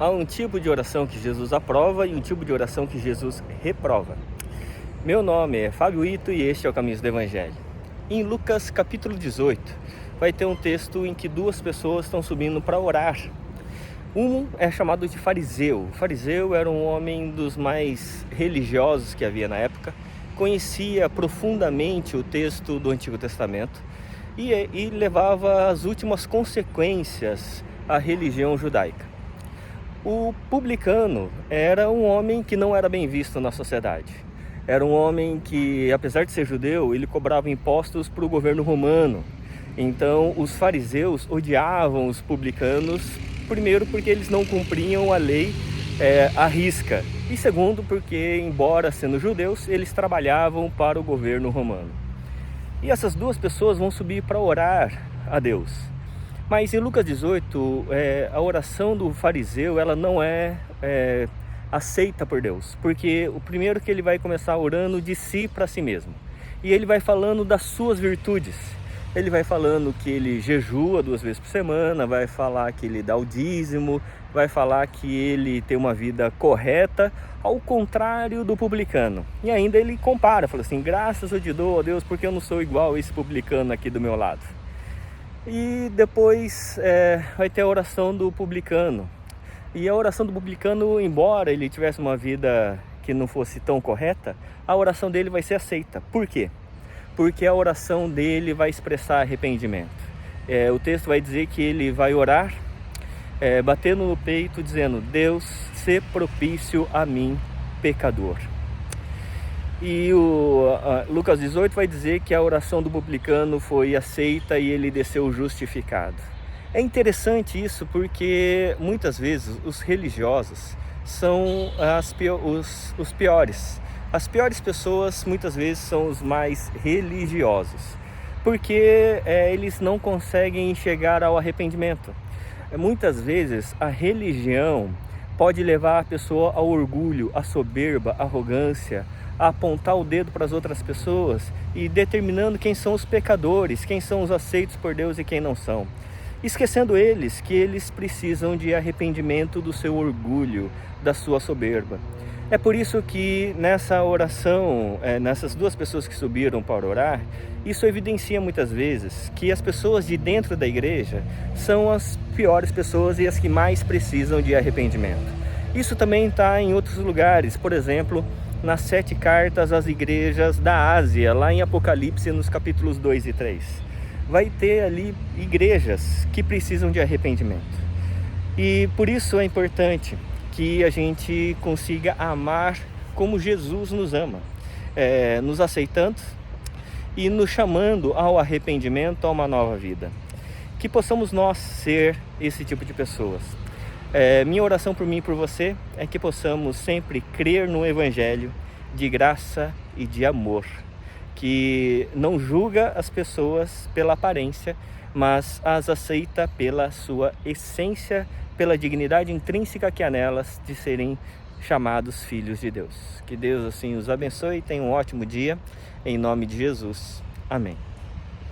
Há um tipo de oração que Jesus aprova e um tipo de oração que Jesus reprova. Meu nome é Fábio Ito e este é o Caminhos do Evangelho. Em Lucas capítulo 18, vai ter um texto em que duas pessoas estão subindo para orar. Um é chamado de fariseu. O fariseu era um homem dos mais religiosos que havia na época, conhecia profundamente o texto do Antigo Testamento e levava as últimas consequências à religião judaica. O publicano era um homem que não era bem visto na sociedade. Era um homem que, apesar de ser judeu, ele cobrava impostos para o governo romano. Então, os fariseus odiavam os publicanos, primeiro porque eles não cumpriam a lei à risca, e segundo porque, embora sendo judeus, eles trabalhavam para o governo romano. E essas duas pessoas vão subir para orar a Deus. Mas em Lucas 18, a oração do fariseu ela não é aceita por Deus, porque o primeiro que ele vai começar orando de si para si mesmo, e ele vai falando das suas virtudes. Ele vai falando que ele jejua 2 vezes por semana, vai falar que ele dá o dízimo, vai falar que ele tem uma vida correta, ao contrário do publicano. E ainda ele compara, fala assim: graças eu te dou, ó Deus, porque eu não sou igual a esse publicano aqui do meu lado. E depois vai ter a oração do publicano. E a oração do publicano, embora ele tivesse uma vida que não fosse tão correta, a oração dele vai ser aceita. Por quê? Porque a oração dele vai expressar arrependimento. O texto vai dizer que ele vai orar, batendo no peito, dizendo: Deus, sê propício a mim, pecador. E Lucas 18 vai dizer que a oração do publicano foi aceita e ele desceu justificado. É interessante isso porque muitas vezes os religiosos são os piores. As piores pessoas muitas vezes são os mais religiosos, porque eles não conseguem chegar ao arrependimento. Muitas vezes a religião pode levar a pessoa ao orgulho, à soberba, à arrogância, a apontar o dedo para as outras pessoas e determinando quem são os pecadores, quem são os aceitos por Deus e quem não são. Esquecendo eles que eles precisam de arrependimento do seu orgulho, da sua soberba. É por isso que nessa oração, nessas duas pessoas que subiram para orar, isso evidencia muitas vezes que as pessoas de dentro da igreja são as piores pessoas e as que mais precisam de arrependimento. Isso também está em outros lugares, por exemplo, nas 7 cartas às igrejas da Ásia, lá em Apocalipse, nos capítulos 2 e 3. Vai ter ali igrejas que precisam de arrependimento. E por isso é importante que a gente consiga amar como Jesus nos ama, nos aceitando e nos chamando ao arrependimento, a uma nova vida. Que possamos nós ser esse tipo de pessoas. Minha oração por mim e por você é que possamos sempre crer no Evangelho de graça e de amor, que não julga as pessoas pela aparência, mas as aceita pela sua essência, pela dignidade intrínseca que há nelas de serem chamados filhos de Deus. Que Deus assim os abençoe e tenha um ótimo dia, em nome de Jesus. Amém.